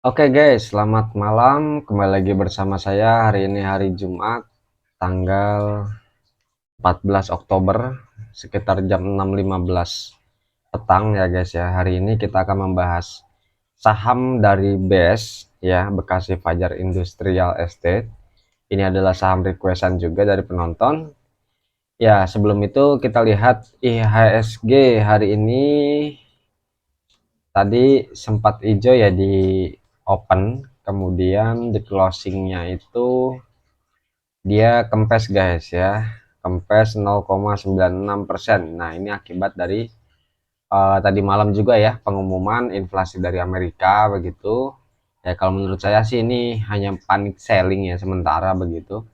Oke guys, selamat malam. Kembali lagi bersama saya. Hari ini hari Jumat, tanggal 14 Oktober, sekitar jam 6.15 petang ya guys ya. Hari ini kita akan membahas saham dari BES ya, Bekasi Fajar Industrial Estate. Ini adalah saham requestan juga dari penonton. Ya, sebelum itu kita lihat IHSG hari ini tadi sempat hijau ya di open, kemudian di closingnya itu dia kempes guys ya, kempes 0,96%. Nah ini akibat dari tadi malam juga ya pengumuman inflasi dari Amerika begitu ya. Kalau menurut saya sih ini hanya panic selling ya sementara begitu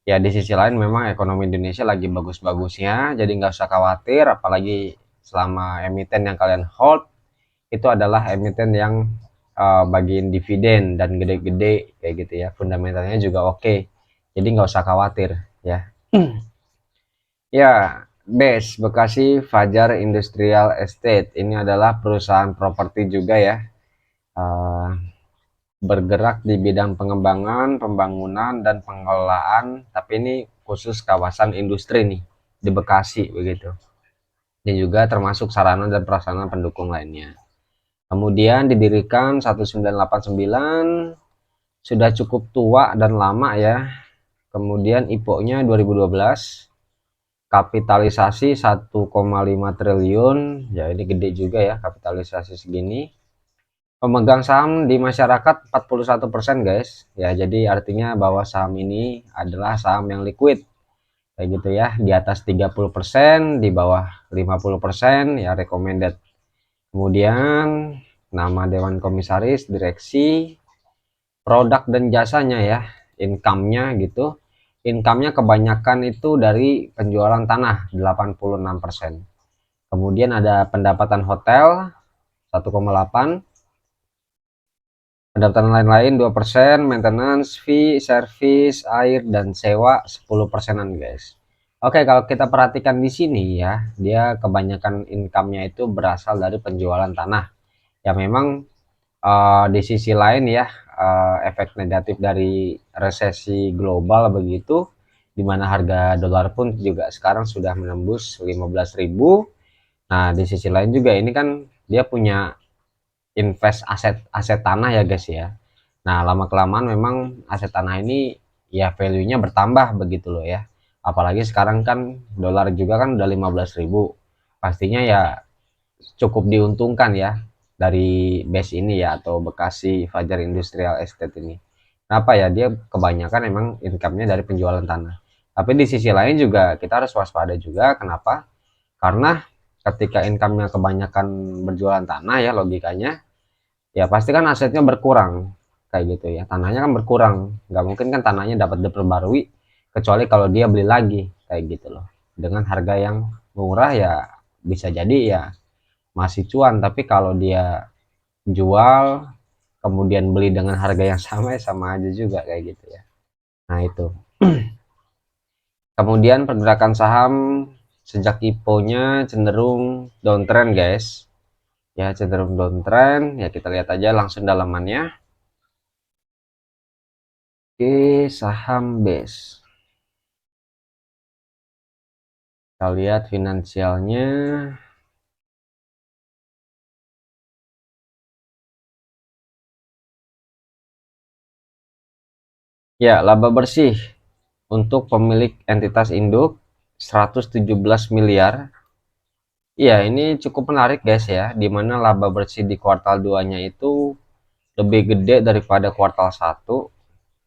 ya. Di sisi lain memang ekonomi Indonesia lagi bagus-bagusnya, jadi nggak usah khawatir, apalagi selama emiten yang kalian hold itu adalah emiten yang bagiin dividen dan gede-gede kayak gitu ya, fundamentalnya juga oke, jadi nggak usah khawatir ya. Ya, BES Bekasi Fajar Industrial Estate ini adalah perusahaan properti juga ya, eh, bergerak di bidang pengembangan, pembangunan dan pengelolaan, tapi ini khusus kawasan industri nih di Bekasi begitu, dan juga termasuk sarana dan prasarana pendukung lainnya. Kemudian didirikan 1989, sudah cukup tua dan lama ya. Kemudian IPO-nya 2012, kapitalisasi 1,5 triliun, ya ini gede juga ya kapitalisasi segini. Pemegang saham di masyarakat 41% guys. Ya, jadi artinya bahwa saham ini adalah saham yang liquid. Kayak gitu ya, di atas 30%, di bawah 50% ya recommended. Kemudian nama dewan komisaris, direksi, produk dan jasanya ya, income-nya gitu. Income-nya kebanyakan itu dari penjualan tanah 86%. Kemudian ada pendapatan hotel 1,8, pendapatan lain-lain 2%, maintenance fee, service, air dan sewa 10%-an guys. Oke, kalau kita perhatikan di sini ya, dia kebanyakan income-nya itu berasal dari penjualan tanah. Ya memang di sisi lain ya, efek negatif dari resesi global begitu, di mana harga dolar pun juga sekarang sudah menembus 15.000. Nah di sisi lain juga ini kan dia punya invest aset tanah ya guys ya. Nah lama kelamaan memang aset tanah ini ya value-nya bertambah begitu loh ya, apalagi sekarang kan dolar juga kan udah 15.000, pastinya ya cukup diuntungkan ya dari base ini ya, atau Bekasi Fajar Industrial Estate ini. Kenapa ya? Dia kebanyakan emang income-nya dari penjualan tanah. Tapi di sisi lain juga kita harus waspada juga. Kenapa? Karena ketika income-nya kebanyakan berjualan tanah ya, logikanya ya pasti kan asetnya berkurang kayak gitu ya. Tanahnya kan berkurang. Nggak mungkin kan tanahnya dapat diperbarui kecuali kalau dia beli lagi kayak gitu loh. Dengan harga yang murah ya bisa jadi ya masih cuan, tapi kalau dia jual kemudian beli dengan harga yang sama ya sama aja juga kayak gitu ya. Nah itu. Kemudian pergerakan saham sejak IPO-nya cenderung downtrend guys, ya cenderung downtrend ya. Kita lihat aja langsung dalamannya. Oke, saham BES, kita lihat finansialnya. Ya, laba bersih untuk pemilik entitas induk 117 miliar. Iya, ini cukup menarik guys ya, di mana laba bersih di kuartal 2-nya itu lebih gede daripada kuartal 1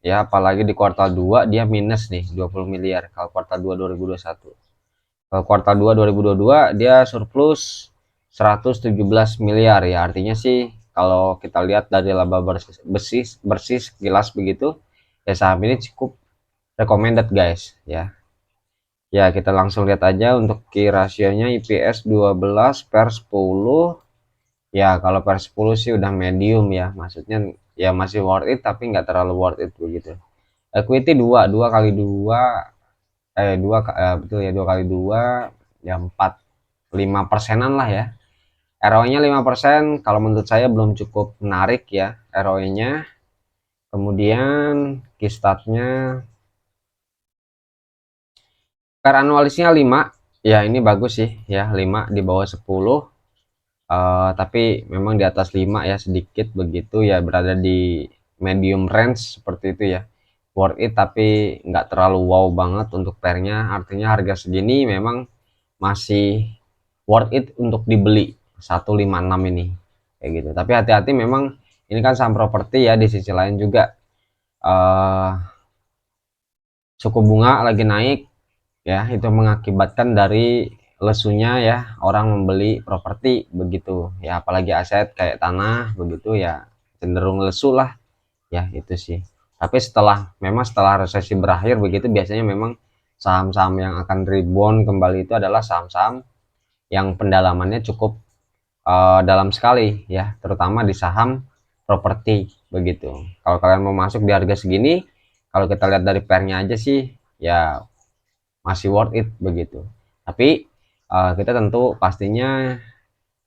ya, apalagi di kuartal 2 dia minus nih 20 miliar kalau kuartal 2 2021. Kalau kuartal 2 2022 dia surplus 117 miliar ya, artinya sih kalau kita lihat dari laba bersih bersih sekilas begitu ya, saham ini cukup recommended guys ya. Ya, kita langsung lihat aja untuk key rasionya, IPS 12/10. Ya, kalau per 10 sih udah medium ya. Maksudnya ya masih worth it tapi nggak terlalu worth it begitu. Equity 2 kali 2, 2 betul ya, 2 kali 2 ya 5%-an lah ya. ROE-nya 5%, kalau menurut saya belum cukup menarik ya. ROE-nya, kemudian key stat-nya, per annualisnya 5. Ya, ini bagus sih ya, 5 di bawah 10. Tapi memang di atas 5 ya, sedikit begitu ya, berada di medium range seperti itu ya. Worth it tapi nggak terlalu wow banget untuk pairnya, artinya harga segini memang masih worth it untuk dibeli 156 ini kayak gitu. Tapi hati-hati, memang ini kan saham properti ya, di sisi lain juga suku bunga lagi naik ya, itu mengakibatkan dari lesunya ya orang membeli properti begitu ya, apalagi aset kayak tanah begitu ya, cenderung lesu lah ya, itu sih. Tapi setelah resesi berakhir begitu, biasanya memang saham-saham yang akan rebound kembali itu adalah saham-saham yang pendalamannya cukup dalam sekali ya, terutama di saham properti begitu. Kalau kalian mau masuk di harga segini, kalau kita lihat dari pairnya aja sih ya masih worth it begitu. Tapi kita tentu pastinya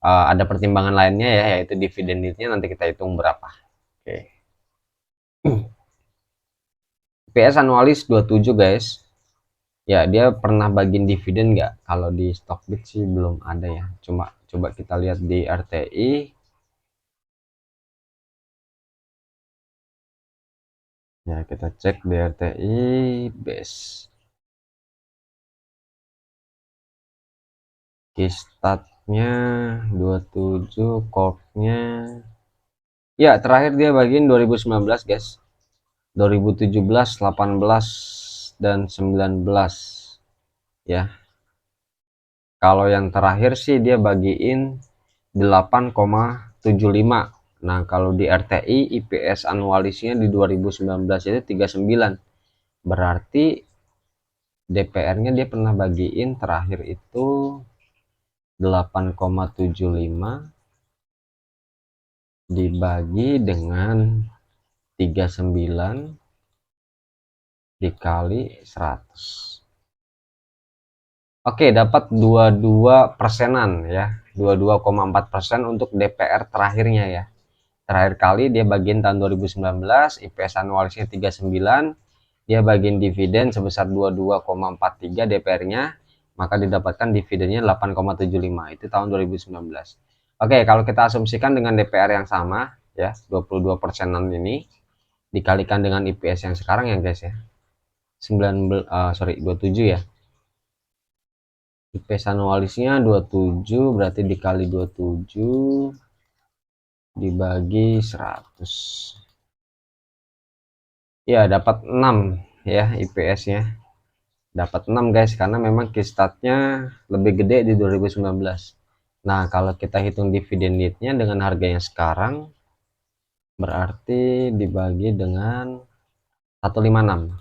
ada pertimbangan lainnya ya, yaitu dividen yieldnya, nanti kita hitung berapa. Oke. PS anualis 27 guys. Ya, dia pernah bagiin dividen nggak? Kalau di Stockbit sih belum ada ya. Coba kita lihat di RTI. Ya, kita cek di RTI base. Kistatnya 27, core-nya. Ya, terakhir dia bagiin 2019 guys. 2017, 18, dan 19 ya. Kalau yang terakhir sih dia bagiin 8,75. Nah, kalau di RTI IPS anualisnya di 2019 itu 39. Berarti DPR-nya dia pernah bagiin terakhir itu 8,75 dibagi dengan 39 dikali 100. Oke, dapat 22%-an ya. 22,4% untuk DPR terakhirnya ya. Terakhir kali dia bagian tahun 2019, IPS anualisnya 39, dia bagian dividen sebesar 22,43 DPR-nya, maka didapatkan dividennya 8,75, itu tahun 2019. Oke, kalau kita asumsikan dengan DPR yang sama ya, 22%-an ini dikalikan dengan IPS yang sekarang ya guys ya. 27 ya. IPS anualisnya 27, berarti dikali 27 dibagi 100. Ya, dapat 6 ya IPS-nya. Dapat 6 guys, karena memang kistatnya lebih gede di 2019. Nah, kalau kita hitung dividen yield-nya dengan harga yang sekarang, berarti dibagi dengan 156.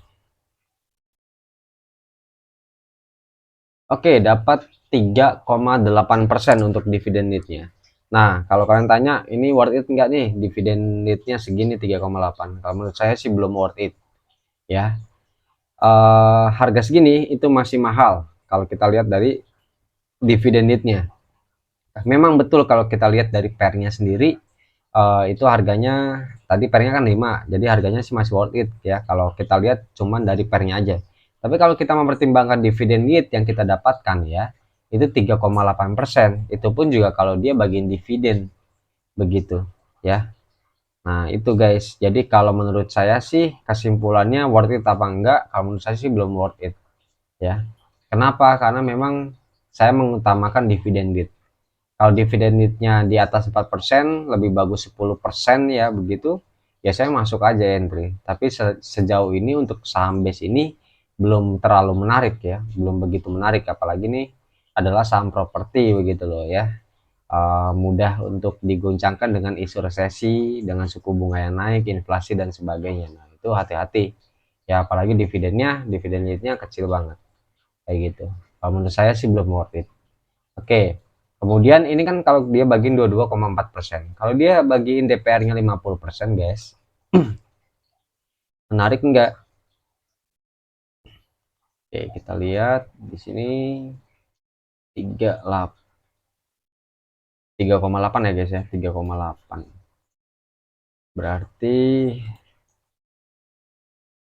Oke, dapat 3,8% untuk dividen yield-nya. Nah, kalau kalian tanya, ini worth it enggak nih dividen yield-nya segini 3,8? Kalau menurut saya sih belum worth it ya. Harga segini itu masih mahal kalau kita lihat dari dividen yield-nya. Memang betul kalau kita lihat dari pairnya sendiri, itu harganya tadi pairnya kan 5, jadi harganya sih masih worth it ya kalau kita lihat cuman dari pairnya aja. Tapi kalau kita mempertimbangkan dividen yield yang kita dapatkan ya, itu 3,8%. Itu pun juga kalau dia bagiin dividen begitu ya. Nah, itu guys. Jadi kalau menurut saya sih kesimpulannya worth it apa enggak? Kalau menurut saya sih belum worth it ya. Kenapa? Karena memang saya mengutamakan dividen yield. Kalau dividen yieldnya di atas 4%, lebih bagus 10% ya begitu, ya saya masuk aja entry. Tapi sejauh ini untuk saham base ini belum terlalu menarik ya, belum begitu menarik, apalagi nih adalah saham properti begitu loh ya. Mudah untuk diguncangkan dengan isu resesi, dengan suku bunga yang naik, inflasi dan sebagainya. Nah, itu hati-hati ya, apalagi dividen yieldnya kecil banget kayak gitu. Kalau menurut saya sih belum worth it. Oke, kemudian ini kan kalau dia bagiin 22,4%. Kalau dia bagiin DPR-nya 50% guys, menarik enggak? Oke, kita lihat di sini 3,8 ya guys ya, 3,8. Berarti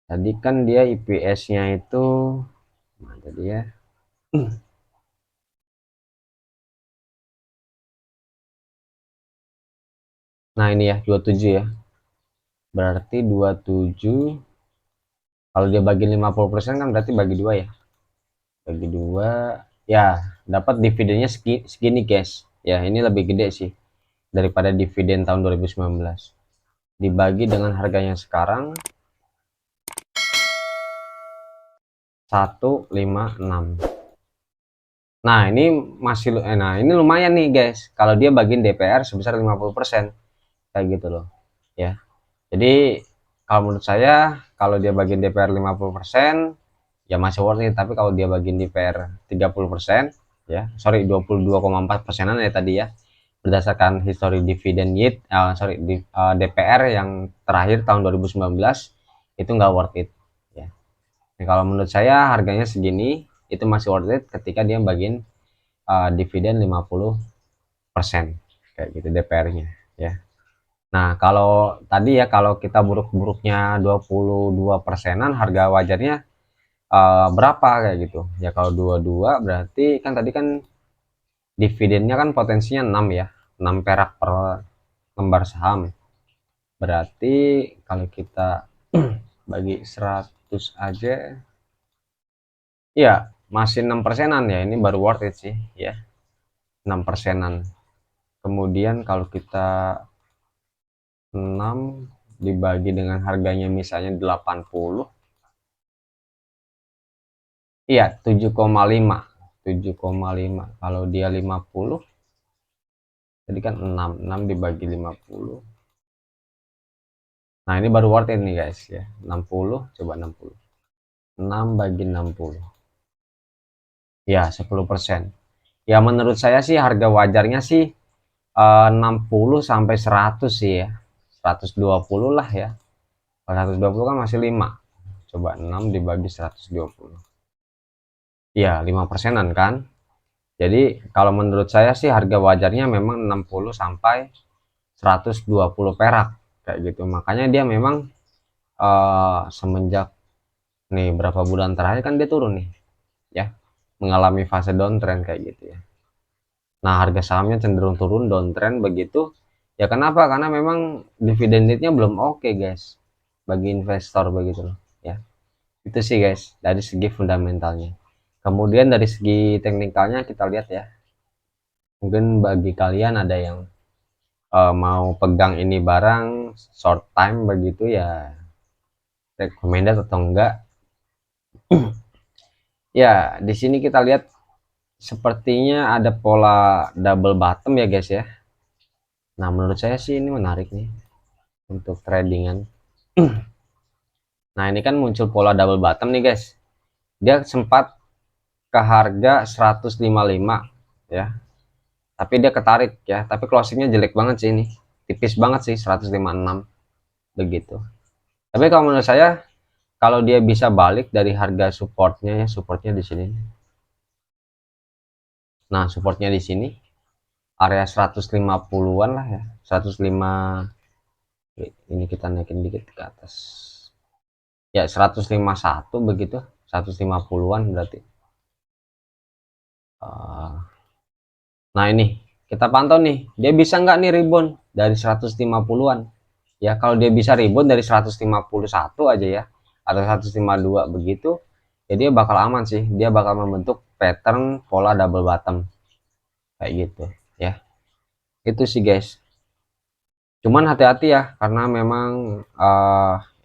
tadi kan dia IPS-nya itu mana tadi ya? Nah, ini ya 27 ya. Berarti 27 kalau dia bagi 50% kan berarti bagi 2 ya. Bagi 2 ya, dapat dividennya segini, guys. Ya, ini lebih gede sih daripada dividen tahun 2019. Dibagi dengan harganya sekarang 156. Nah, ini nah ini lumayan nih, guys. Kalau dia bagiin DPR sebesar 50%, kayak gitu loh. Ya. Jadi kalau menurut saya, kalau dia bagiin DPR 50%, ya masih worth it. Tapi kalau dia bagiin DPR 30%, ya, sorry 22,4%an ya tadi ya, berdasarkan history dividend yield, DPR yang terakhir tahun 2019, itu nggak worth it. Ya. Nah, kalau menurut saya harganya segini itu masih worth it ketika dia bagiin dividen 50% kayak gitu DPR-nya ya. Nah, kalau tadi ya kalau kita buruk-buruknya 22 persenan, harga wajarnya berapa kayak gitu. Ya kalau 22 berarti kan tadi kan dividennya kan potensinya 6 ya. 6 perak per lembar saham. Berarti kalau kita bagi 100 aja ya masih 6 persenan ya. Ini baru worth it sih ya. 6 persenan. Kemudian kalau kita 6 dibagi dengan harganya misalnya 80, iya 7,5. 7,5 kalau dia 50 jadi kan 6 dibagi 50. Nah, ini baru worth it nih, guys ya. 60 coba 60. 6 bagi 60. Ya, 10%. Ya menurut saya sih harga wajarnya sih 60 sampai 100 sih ya. 120 lah ya. Kalau 120 kan masih 5. Coba 6 dibagi 120. Ya, 5 persenan kan. Jadi kalau menurut saya sih harga wajarnya memang 60 sampai 120 perak kayak gitu. Makanya dia memang semenjak nih berapa bulan terakhir kan dia turun nih ya, mengalami fase downtrend kayak gitu ya. Nah, harga sahamnya cenderung turun downtrend begitu. Ya kenapa? Karena memang dividend yield-nya belum oke, guys. Bagi investor begitu loh, ya. Itu sih, guys, dari segi fundamentalnya. Kemudian dari segi teknikalnya kita lihat ya. Mungkin bagi kalian ada yang mau pegang ini barang short time begitu ya, recommended atau enggak. Ya, di sini kita lihat sepertinya ada pola double bottom ya, guys ya. Nah, menurut saya sih ini menarik nih untuk tradingan. Nah, ini kan muncul pola double bottom nih, guys. Dia sempat ke harga 155 ya. Tapi dia ketarik ya, tapi closingnya jelek banget sih ini. Tipis banget sih 156 begitu. Tapi kalau menurut saya kalau dia bisa balik dari harga supportnya ya, supportnya di sini. Nah, supportnya di sini area 150-an lah ya. 105, ini kita naikin dikit ke atas. Ya 151 begitu, 150-an berarti. Nah, ini kita pantau nih, dia bisa nggak nih rebound dari 150-an. Ya kalau dia bisa rebound dari 151 aja ya, atau 152 begitu, ya dia bakal aman sih. Dia bakal membentuk pattern pola double bottom kayak gitu ya. Itu sih, guys. Cuman hati-hati ya, karena memang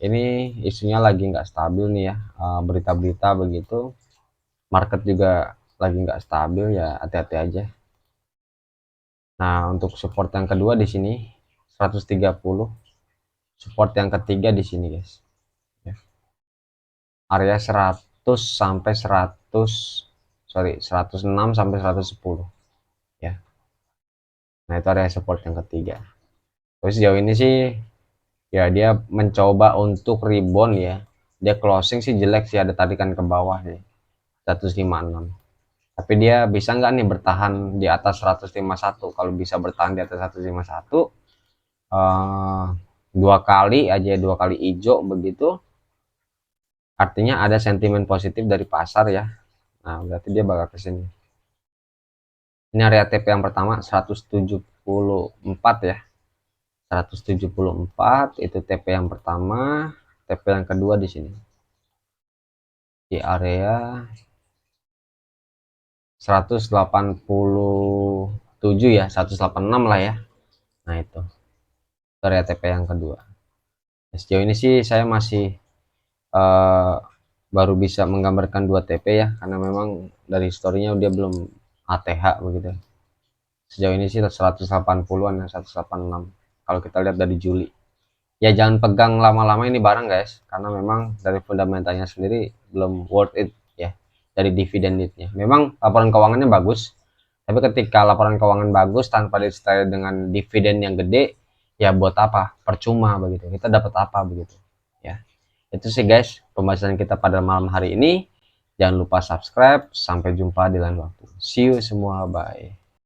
ini isunya lagi nggak stabil nih ya, berita-berita begitu. Market juga lagi nggak stabil ya, hati-hati aja. Nah, untuk support yang kedua di sini 130, support yang ketiga di sini, guys. Ya. Area 100 sampai 100, sorry, 106 sampai 110 ya. Nah, itu area support yang ketiga. Terus sejauh ini sih ya dia mencoba untuk rebound ya. Dia closing sih jelek sih, ada tarikan ke bawah nih 156. Tapi dia bisa nggak nih bertahan di atas 151? Kalau bisa bertahan di atas 151, dua kali aja, dua kali hijau begitu, artinya ada sentimen positif dari pasar ya. Nah berarti dia bakal ke sini. Ini area TP yang pertama 174 ya, 174 itu TP yang pertama. TP yang kedua di sini di area 187 ya, 186 lah ya. Nah itu area TP yang kedua. Sejauh ini sih saya masih eh, baru bisa menggambarkan 2 TP ya, karena memang dari historinya dia belum ATH begitu. Sejauh ini sih 180-an ya, 186 kalau kita lihat dari Juli. Ya jangan pegang lama-lama ini barang guys, karena memang dari fundamentalnya sendiri belum worth it ya, dari dividen yieldnya. Memang laporan keuangannya bagus, tapi ketika laporan keuangan bagus tanpa disertai dengan dividen yang gede, ya buat apa, percuma begitu, kita dapat apa begitu ya. Itu sih guys pembahasan kita pada malam hari ini. Jangan lupa subscribe, sampai jumpa di lain waktu. See you semua, bye.